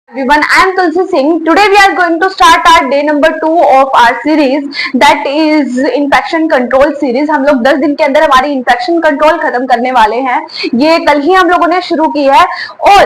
Everyone, I am Tulsi Singh. Today we are going to start our day number 2 of our series, that is infection control series. हम लोग 10 दिन के अंदर हमारी infection control खत्म करने वाले हैं. ये कल ही हम लोगों ने शुरू की है और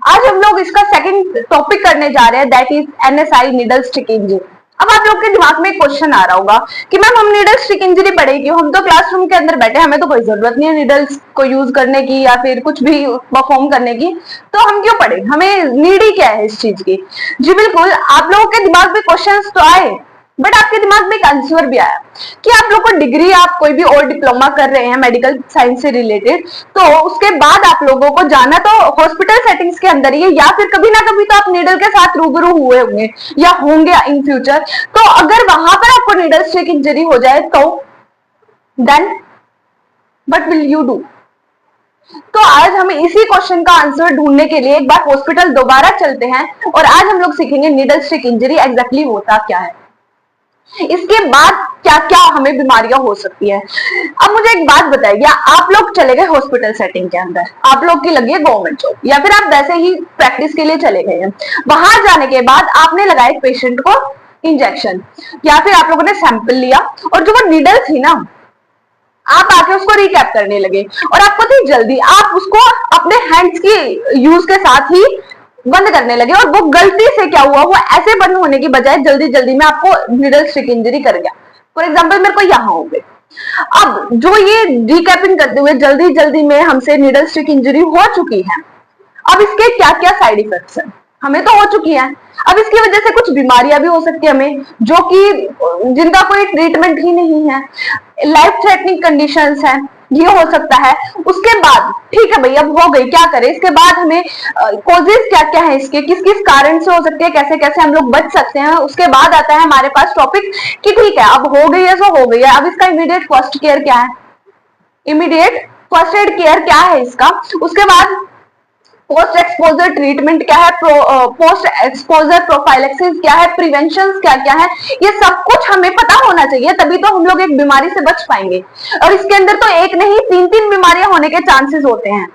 आज हम लोग इसका सेकंड टॉपिक करने जा रहे हैं, that is NSI needle stick injury. अब आप लोग के दिमाग में एक क्वेश्चन आ रहा होगा कि मैम हम नीडल स्टिक इंजरी पढ़े क्यों, हम तो क्लासरूम के अंदर बैठे, हमें तो कोई जरूरत नहीं है नीडल्स को यूज करने की या फिर कुछ भी परफॉर्म करने की, तो हम क्यों पढ़े, हमें नीड ही क्या है इस चीज की. जी बिल्कुल, आप लोगों के दिमाग में क्वेश्चंस तो आए, बट आपके दिमाग में एक आंसर भी आया कि आप लोग को डिग्री, आप कोई भी और डिप्लोमा कर रहे हैं मेडिकल साइंस से रिलेटेड, तो उसके बाद आप लोगों को जाना तो हॉस्पिटल सेटिंग्स के अंदर ही है, या फिर कभी ना कभी तो आप नीडल के साथ रूबरू हुए होंगे या होंगे इन फ्यूचर. तो अगर वहां पर आपको नीडल स्टिक इंजरी हो जाए तो then what will you do. तो आज हम इसी क्वेश्चन का आंसर ढूंढने के लिए एक बार हॉस्पिटल दोबारा चलते हैं और आज हम लोग सीखेंगे नीडल स्टिक इंजरी एग्जैक्टली होता क्या है, इसके बाद क्या क्या हमें बीमारियां हो सकती है. अब मुझे एक बात बताइए, आप लोग चले गए हॉस्पिटल सेटिंग के अंदर, आप लोग की लगी है गवर्नमेंट जॉब या फिर आप वैसे ही प्रैक्टिस के लिए चले गए हैं. वहां जाने के बाद आपने लगाया एक पेशेंट को इंजेक्शन या फिर आप लोगों ने सैंपल लिया और जो वो नीडल थी ना, आप आके उसको रिकैप करने लगे और आपको थी जल्दी, आप उसको अपने हैंड्स की यूज के साथ ही बंद करने लगे और वो गलती से क्या हुआ, वो ऐसे बंद होने की बजाय जल्दी जल्दी में आपको नीडल स्टिक इंजरी कर गया. फॉर एग्जांपल मेरे को यहाँ हो गई. अब जो ये रिकैपिंग करते हुए जल्दी जल्दी में हमसे नीडल स्टिक इंजरी हो चुकी है, अब इसके क्या क्या साइड इफेक्ट्स हैं, हमें तो हो चुकी है. अब इसकी वजह से कुछ बीमारियां भी हो सकती है हमें, जो कि जिनका कोई ट्रीटमेंट ही नहीं है, लाइफ थ्रेटनिंग कंडीशंस हैं, ये हो सकता है. उसके बाद ठीक है भाई, अब हो गई, क्या करें इसके बाद, हमें कॉजेज क्या क्या है इसके, किस किस कारण से हो सकते हैं, कैसे कैसे हम लोग बच सकते हैं. उसके बाद आता है हमारे पास टॉपिक कि ठीक है अब हो गई है सो हो गई है, अब इसका इमीडिएट फर्स्ट केयर क्या है, इमीडिएट फर्स्ट एड केयर क्या है इसका. उसके बाद पोस्ट एक्सपोजर ट्रीटमेंट क्या है, पोस्ट एक्सपोजर प्रोफाइलेक्सिस क्या है, प्रिवेंशन क्या क्या है, ये सब कुछ हमें पता होना चाहिए, तभी तो हम लोग एक बीमारी से बच पाएंगे. और इसके अंदर तो एक नहीं 3-3 बीमारियां होने के चांसेस होते हैं.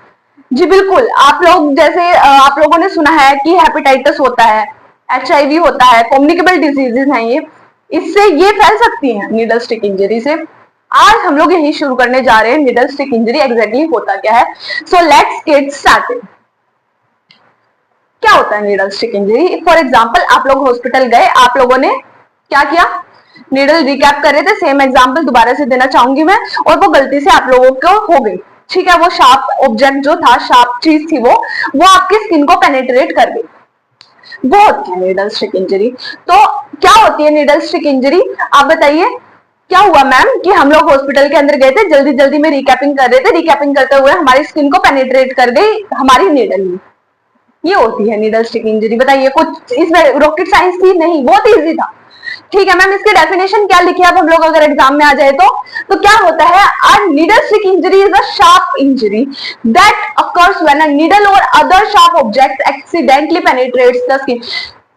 जी बिल्कुल, आप लोग जैसे आप लोगों ने सुना है कि हेपेटाइटिस होता है, HIV होता है, कम्युनिकेबल डिजीजेस हैं ये, इससे ये फैल सकती हैं नीडल स्टिक इंजरी से. आज हम लोग यही शुरू करने जा रहे हैं, नीडल स्टिक इंजरी एग्जैक्टली होता क्या है. So let's get started. क्या होता है needle stick injury. For example आप लोग हॉस्पिटल गए, आप लोगों ने क्या किया, नीडल रिकैप कर रहे थे, सेम एग्जांपल दोबारा से देना चाहूंगी मैं, और वो गलती से आप लोगों को हो गई, ठीक है, वो शार्प ऑब्जेक्ट जो था, शार्प चीज थी, वो आपकी स्किन को पेनिट्रेट कर गई. वो होती है नीडल स्टिक इंजरी. तो क्या होती है नीडल स्टिक इंजरी, आप बताइए. क्या हुआ मैम कि हम लोग हॉस्पिटल के अंदर गए थे, जल्दी जल्दी में रिकैपिंग कर रहे थे, रिकैपिंग करते हुए हमारी स्किन को पेनिट्रेट कर गई हमारी नीडल. ये होती है नीडल स्टिक इंजरी. बताइए, कुछ इसमें रॉकेट साइंस थी नहीं, बहुत इजी था. ठीक है मैम, इसकी डेफिनेशन क्या लिखी है अब हम लोग अगर एग्जाम में आ जाए तो क्या होता है, a needle stick injury is a sharp injury that occurs when a needle or other sharp object accidentally penetrates the skin.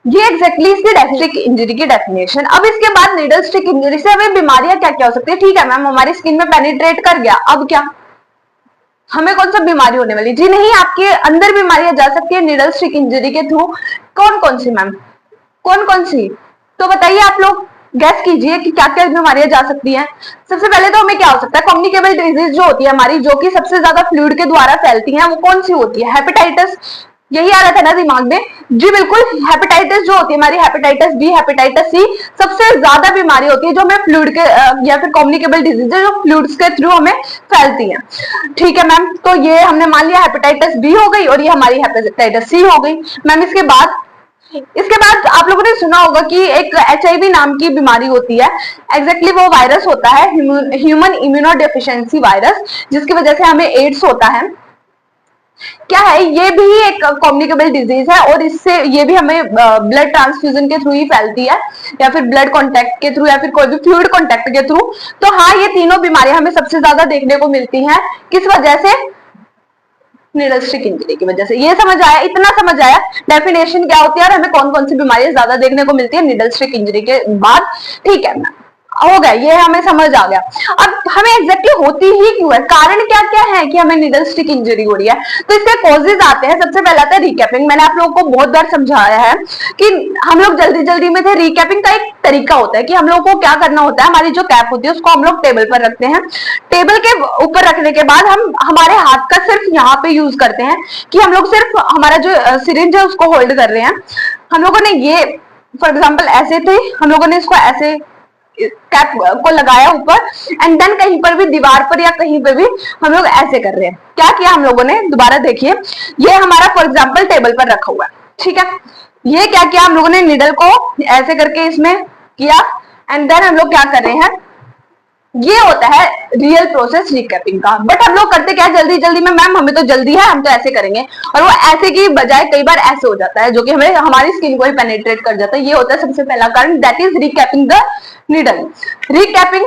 ये एग्जैक्टली इसकी स्टिक इंजरी की डेफिनेशन. अब इसके बाद नीडल स्टिक इंजरी से हमें बीमारियां क्या क्या हो सकती है. ठीक है मैम, हमारी स्किन में पेनिट्रेट कर गया, अब क्या, हमें कौन सा बीमारी होने वाली. जी नहीं, आपके अंदर बीमारियां जा सकती है नीडल स्टिक इंजरी के थ्रू. कौन कौन सी मैम, कौन कौन सी, तो बताइए आप लोग गैस कीजिए कि क्या क्या बीमारियां जा सकती हैं. सबसे पहले तो हमें क्या हो सकता है, कम्युनिकेबल डिजीज जो होती है हमारी, जो कि सबसे ज्यादा फ्लूइड के द्वारा फैलती हैं, वो कौन सी होती है, हेपेटाइटिस. यही आ रहा था ना दिमाग में. जी बिल्कुल, हेपेटाइटिस जो होती है हमारी, हेपेटाइटिस बी, हेपेटाइटिस सी, सबसे ज्यादा बीमारी होती है जो हमें फ्लूइड के या फिर कम्युनिकेबल डिजीज जो फ्लूइड्स के थ्रू हमें फैलती हैं. ठीक है मैम, तो ये हमने मान लिया हेपेटाइटिस बी हो गई और ये हमारी हेपेटाइटिस सी हो गई. मैम इसके बाद आप लोगों ने सुना होगा कि एक HIV नाम की बीमारी होती है. एग्जैक्टली वो वायरस होता है ह्यूमन इम्यूनोडेफिशिएंसी वायरस, जिसकी वजह से हमें एड्स होता है. क्या है, ये भी एक कम्युनिकेबल डिजीज है और इससे ये भी हमें ब्लड ट्रांसफ्यूजन के थ्रू ही फैलती है, या फिर ब्लड कांटेक्ट के थ्रू, या फिर कोई भी फ्लूइड कांटेक्ट के थ्रू. तो हाँ, ये तीनों बीमारियां हमें सबसे ज्यादा देखने को मिलती हैं. किस वजह से, नीडल स्टिक इंजरी की वजह से. ये समझ आया, इतना समझ आया डेफिनेशन क्या होती है और हमें कौन कौन सी बीमारियां ज्यादा देखने को मिलती है नीडल स्टिक इंजरी के बाद. ठीक है मैम, हो गया, ये हमें समझ आ गया। अब हमें एग्जैक्टली होती ही क्यों है, कारण क्या क्या है कि हमें नीडल स्टिक इंजरी हो रही है, तो इसके कॉजेज आते हैं। सबसे पहला आता है रिकैपिंग। मैंने आप लोगों को बहुत बार समझाया है कि हम लोग जल्दी जल्दी में थे। रिकैपिंग का एक तरीका होता है कि हम लोग को क्या करना होता है, हमारी जो कैप होती है उसको हम लोग टेबल पर रखते हैं। टेबल के ऊपर रखने के बाद हम हमारे हाथ का सिर्फ यहाँ पे यूज करते हैं कि हम लोग सिर्फ हमारा जो सिरिंज है उसको होल्ड कर रहे हैं। हम लोगों ने ये फॉर एग्जाम्पल ऐसे थे, हम लोगों ने इसको ऐसे कैप को लगाया ऊपर, एंड देन कहीं पर भी दीवार पर या कहीं पे भी हम लोग ऐसे कर रहे हैं। क्या किया हम लोगों ने, दोबारा देखिए, ये हमारा फॉर एग्जाम्पल टेबल पर रखा हुआ है, ठीक है। ये क्या किया हम लोगों ने, निडल को ऐसे करके इसमें किया, एंड देन हम लोग क्या कर रहे हैं, ये होता है रियल प्रोसेस रिकैपिंग का। बट हम लोग करते क्या, जल्दी जल्दी में, मैम हमें तो जल्दी है, हम तो ऐसे करेंगे, और वो ऐसे की बजाय कई बार ऐसे हो जाता है, जो कि हमें हमारी स्किन को ही पेनिट्रेट कर जाता है। ये होता है सबसे पहला कारण, that is रिकैपिंग the needle, रिकैपिंग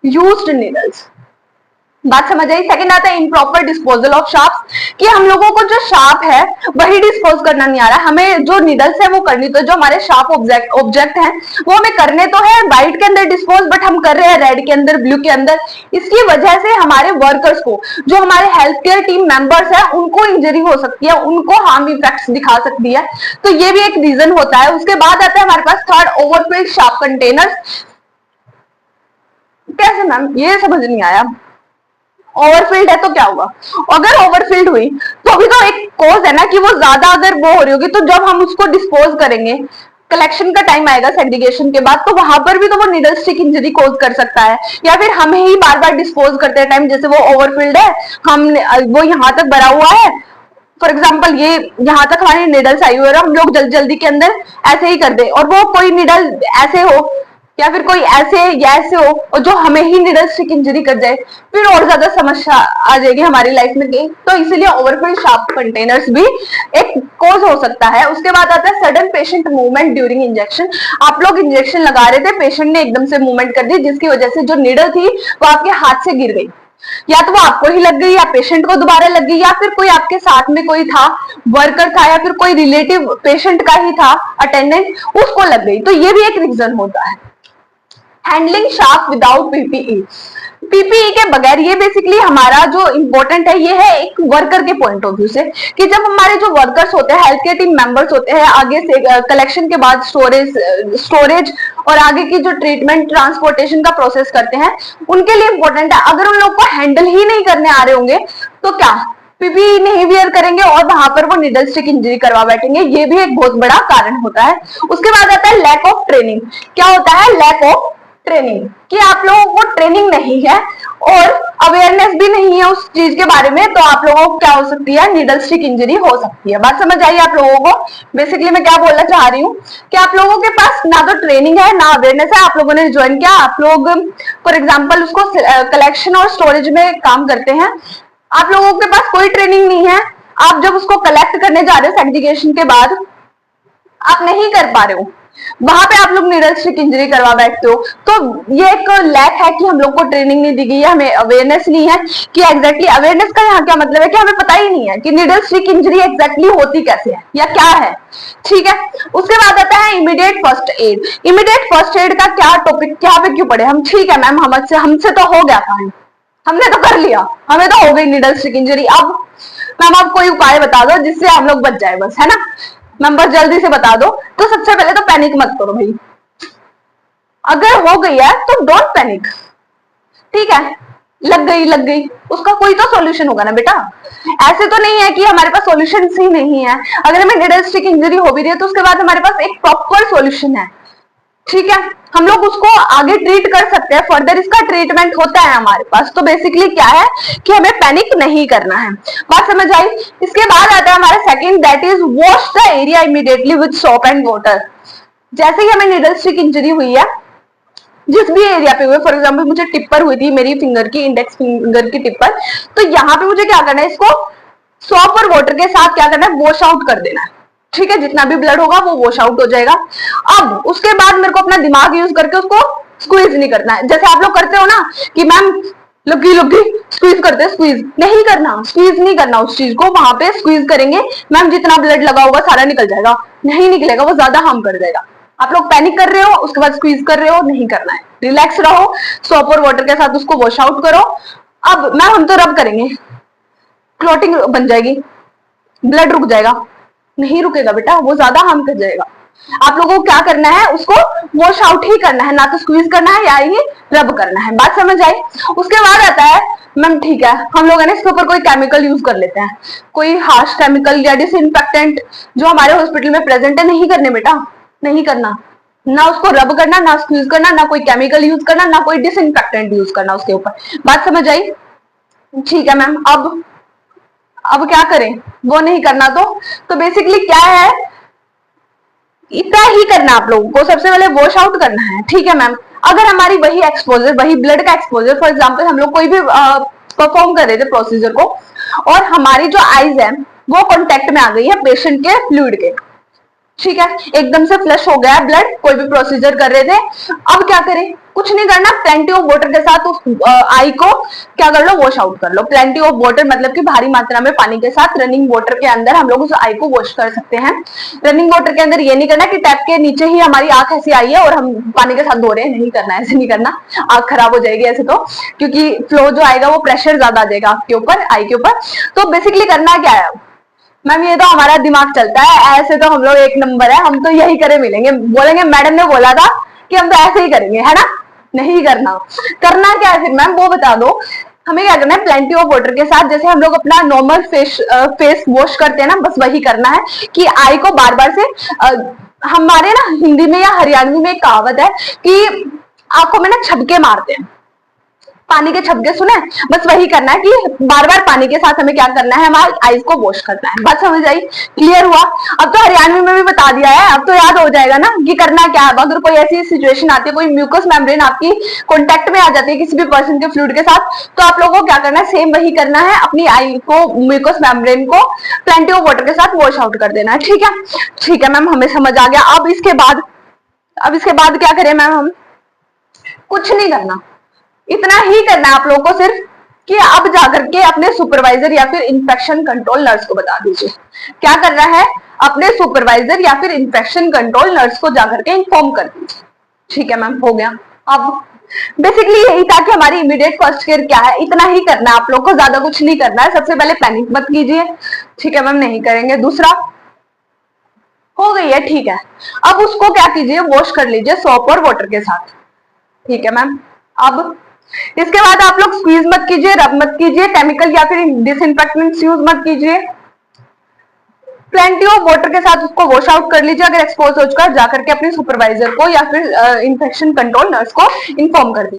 used needles. बात समझ आई। सेकंड आता है इम्प्रॉपर डिस्पोजल ऑफ शार्प्स, कि हम लोगों को जो शार्प है वही डिस्पोज करना नहीं आ रहा, हमें जो नीडल्स है वो करनी, तो जो हमारे शार्प ऑब्जेक्ट हैं वो हमें करने तो है व्हाइट के अंदर डिस्पोज, बट हम कर रहे हैं रेड के अंदर, ब्लू के अंदर। इसकी वजह से हमारे वर्कर्स को, जो हमारे हेल्थ केयर टीम मेंबर्स है, उनको इंजरी हो सकती है, उनको हार्म इफेक्ट्स दिखा सकती है, तो ये भी एक रीजन होता है। उसके बाद आता है हमारे पास थर्ड, ओवरफिल्ड शार्प कंटेनर्स। कैसे मैम, ये समझ नहीं आया। ओवरफिल्ड है तो क्या हुआ, अगर ओवरफिल्ड हुई तो अभी तो एक कॉज है ना कि वो ज्यादा अगर वो हो रही होगी, तो जब हम उसको डिस्पोज करेंगे, कलेक्शन का टाइम आएगा सेग्रीगेशन के बाद, तो वहां पर भी तो वो नीडल स्टिक इंजरी कॉज कर सकता है। या फिर हमें ही बार बार डिस्पोज करते हैं टाइम, जैसे वो ओवरफिल्ड है, हम वो यहाँ तक भरा हुआ है, फॉर एग्जाम्पल ये यहाँ तक हमारी निडल्स आई हुई है, हम लोग जल्दी जल्दी के अंदर ऐसे ही कर दे, और वो कोई निडल ऐसे हो या फिर कोई ऐसे या ऐसे हो और जो हमें ही निडल स्टिक इंजरी कर जाए, फिर और ज्यादा समस्या आ जाएगी हमारी लाइफ में। तो इसीलिए ओवरफिल्ड शार्प कंटेनर्स भी एक कॉज हो सकता है। उसके बाद आता है sudden patient movement during injection. आप लोग इंजेक्शन लगा रहे थे, पेशेंट ने एकदम से मूवमेंट कर दी, जिसकी वजह से जो निडल थी वो आपके हाथ से गिर गई, या तो वो आपको ही लग गई, या पेशेंट को दोबारा लग गई, या फिर कोई आपके साथ में कोई था, वर्कर था, या फिर कोई रिलेटिव पेशेंट का ही था, अटेंडेंट, उसको लग गई, तो ये भी एक रीजन होता है। Handling sharp without PPE, PPE के बगैर, ये बेसिकली हमारा जो इंपॉर्टेंट है, ये है एक वर्कर के पॉइंट ऑफ व्यू से, कि जब हमारे जो वर्कर्स होते हैं, हेल्थ केयर टीम मेंबर्स होते हैं, आगे से कलेक्शन के बाद स्टोरेज और आगे की जो ट्रीटमेंट ट्रांसपोर्टेशन का प्रोसेस करते हैं, उनके लिए इंपॉर्टेंट है। अगर उन लोग को हैंडल ही नहीं करने आ रहे होंगे तो क्या पीपीई नहीं वियर करेंगे और वहां पर वो निडल स्टिक इंजरी करवा बैठेंगे, ये भी एक बहुत बड़ा कारण होता है। उसके बाद आता है लैक ऑफ ट्रेनिंग। क्या होता है लैक ऑफ ट्रेनिंग, कि आप लोगों को ट्रेनिंग नहीं है और अवेयरनेस भी नहीं है उस चीज के बारे में, तो आप लोगों को क्या हो सकती है, निडल स्टिक इंजरी हो सकती है। बात समझ आई आप लोगों को। बेसिकली मैं क्या बोलना चाह रही हूँ कि आप लोगों के पास ना तो ट्रेनिंग है ना अवेयरनेस है। आप लोगों ने ज्वाइन किया, आप लोग फॉर एग्जाम्पल उसको कलेक्शन और स्टोरेज में काम करते हैं, आप लोगों के पास कोई ट्रेनिंग नहीं है। आप जब उसको कलेक्ट करने जा रहे हो सेग्रीगेशन के बाद, आप नहीं कर पा रहे हो, वहां पे आप लोग निडल स्टिक इंजरी करवा बैठते हो, तो ये एक लैक है कि हम लोग को ट्रेनिंग नहीं दी गई है, हमें अवेयरनेस नहीं है कि एग्जैक्टली अवेयरनेस का यहाँ क्या मतलब है, कि हमें पता ही नहीं है कि निडल स्टिक इंजरी एग्जैक्टली होती कैसे है या क्या है, ठीक है। उसके बाद आता है immediate first aid. Immediate first aid का क्या टॉपिक, क्या पे क्यों पढ़े हम, ठीक है मैम हमसे तो हो गया था, हमने तो कर लिया, हमें तो हो गई निडल स्टिक इंजरी, अब मैम आप कोई उपाय बता दो जिससे हम लोग बच जाए, बस, है ना नंबर जल्दी से बता दो। तो सबसे पहले तो पैनिक मत करो भाई, अगर हो गई है तो डोंट पैनिक, ठीक है, लग गई उसका कोई तो सॉल्यूशन होगा ना बेटा। ऐसे तो नहीं है कि हमारे पास सॉल्यूशन ही नहीं है। अगर हमें निडल स्टिक इंजरी हो भी रही है तो उसके बाद हमारे पास एक प्रॉपर सॉल्यूशन है, ठीक है, हम लोग उसको आगे ट्रीट कर सकते हैं, फर्दर इसका ट्रीटमेंट होता है हमारे पास। तो बेसिकली क्या है कि हमें पैनिक नहीं करना है। बात समझ आई। इसके बाद आता है हमारा second, that is wash the area immediately with soap and water. जैसे ही हमें निडल स्टिक इंजरी हुई है, जिस भी एरिया पे हुए, फॉर एग्जाम्पल मुझे टिप्पर हुई थी, मेरी फिंगर की, इंडेक्स फिंगर की टिप्पर, तो यहाँ पे मुझे क्या करना है, इसको सोप और वाटर के साथ क्या करना है, वॉश आउट कर देना है, ठीक है, जितना भी ब्लड होगा वो वॉश आउट हो जाएगा। अब उसके बाद मेरे को अपना दिमाग यूज करके उसको स्क्वीज नहीं करना है, जैसे आप लोग करते हो ना कि मैम लगी स्क्वीज करते, स्क्वीज नहीं करना, स्क्वीज नहीं करना उस चीज को। वहां पे स्क्वीज करेंगे मैम जितना ब्लड लगा होगा सारा निकल जाएगा, नहीं निकलेगा, वो ज्यादा हार्म कर देगा, आप लोग पैनिक कर रहे हो, उसके बाद स्क्वीज कर रहे हो, नहीं करना है, रिलैक्स रहो, सोप और वाटर के साथ उसको वॉश आउट करो। अब मैम हम तो रब करेंगे, क्लॉटिंग बन जाएगी, ब्लड रुक जाएगा, नहीं रुकेगा बेटा, वो ज्यादा हार्म कर जाएगा। आप लोगों को क्या करना है, उसको वॉश आउट ही करना है, ना तो स्क्वीज करना है या ही रब करना है। बात समझ आई? उसके बाद आता है मैम ठीक है, हम लोग है ना इसके ऊपर कोई केमिकल यूज कर लेते हैं, कोई हार्श केमिकल या डिसइंफेक्टेंट जो हमारे हॉस्पिटल में प्रेजेंट है। नहीं करने बेटा, नहीं करना, ना उसको रब करना, ना स्क्वीज करना, ना कोई केमिकल यूज करना, ना कोई डिसइंफेक्टेंट यूज करना उसके ऊपर। बात समझ आई? ठीक है मैम। अब क्या करें, वो नहीं करना तो बेसिकली क्या है, इतना ही करना आप लोगों को, सबसे पहले वॉश आउट करना है। ठीक है मैम। अगर हमारी वही एक्सपोजर, वही ब्लड का एक्सपोजर, फॉर एग्जांपल हम लोग कोई भी परफॉर्म कर रहे थे प्रोसीजर को और हमारी जो आईज है वो कांटेक्ट में आ गई है पेशेंट के फ्लूइड के, ठीक है, एकदम से फ्लश हो गया ब्लड, कोई भी प्रोसीजर कर रहे थे, अब क्या करें? कुछ नहीं करना, प्लेंटी ऑफ वाटर के साथ उस आई को क्या कर लो, वॉश आउट कर लो। प्लेंटी ऑफ वाटर मतलब कि भारी मात्रा में पानी के साथ रनिंग वाटर के अंदर हम लोग उस आई को वॉश कर सकते हैं। रनिंग वाटर के अंदर ये नहीं करना कि टैप के नीचे ही हमारी आंख ऐसी आई है और हम पानी के साथ धो रहे हैं, नहीं करना, ऐसे नहीं करना, आंख खराब हो जाएगी ऐसे तो, क्योंकि फ्लो जो आएगा वो प्रेशर ज्यादा आ जाएगा आपके ऊपर, आई के ऊपर। तो बेसिकली करना क्या है मैम, ये तो हमारा दिमाग चलता है, ऐसे तो हम लोग एक नंबर है, हम तो यही करे मिलेंगे, बोलेंगे मैडम ने बोला था कि हम तो ऐसे ही करेंगे, है ना? नहीं करना। करना क्या है फिर मैम, वो बता दो। हमें क्या करना है, प्लेंटी ऑफ वाटर के साथ जैसे हम लोग अपना नॉर्मल फेस वॉश करते हैं ना, बस वही करना है कि आई को बार बार से हमारे ना हिंदी में या हरियाणवी में एक कहावत है कि आंखों में ना छबके मारते हैं, पानी के छबके सुने, बस वही करना है कि बार बार पानी के साथ हमें क्या करना है, हमारे आईज को वॉश करना है। बात समझ आई? क्लियर हुआ? अब तो हरियाणवी में भी बता दिया है, अब तो याद हो जाएगा ना कि करना क्या है। अगर कोई ऐसी सिचुएशन आती है, कोई म्यूकस मेम्ब्रेन आपकी कॉन्टेक्ट में आ जाती है किसी भी पर्सन के फ्लूइड के साथ, तो आप लोगों को क्या करना है, सेम वही करना है, अपनी आई को, म्यूकस मेम्ब्रेन को प्लेंटी ऑफ वाटर के साथ वॉश आउट कर देना है। ठीक है, ठीक है मैम, हमें समझ आ गया। अब इसके बाद क्या करें मैम, हम कुछ नहीं करना, इतना ही करना है आप लोगों को सिर्फ कि अब जाकर के अपने सुपरवाइजर या फिर इंफेक्शन कंट्रोल नर्स को बता दीजिए। क्या करना है, अपने सुपरवाइजर या फिर इंफेक्शन कंट्रोल नर्स को जाकर के इन्फॉर्म कर दीजिए। ठीक है मैम, हो गया। अब बेसिकली यही था कि हमारी इमीडिएट फर्स्ट केयर क्या है, इतना ही करना है आप लोग को, ज्यादा कुछ नहीं करना है। सबसे पहले पैनिक मत कीजिए, ठीक है मैम, नहीं करेंगे। दूसरा हो गई है, ठीक है। अब उसको क्या कीजिए, वॉश कर लीजिए सोप और वाटर के साथ, ठीक है मैम। अब इसके बाद आप लोग स्क्वीज मत कीजिए, रब मत कीजिए, केमिकल या फिर डिसइंफेक्टेंट यूज मत कीजिए, प्लेंटी ऑफ वाटर के साथ उसको वॉश आउट कर लीजिए। अगर एक्सपोज हो चुका है, जाकर के अपने सुपरवाइजर को या फिर इंफेक्शन कंट्रोल नर्स को इन्फॉर्म कर दीजिए।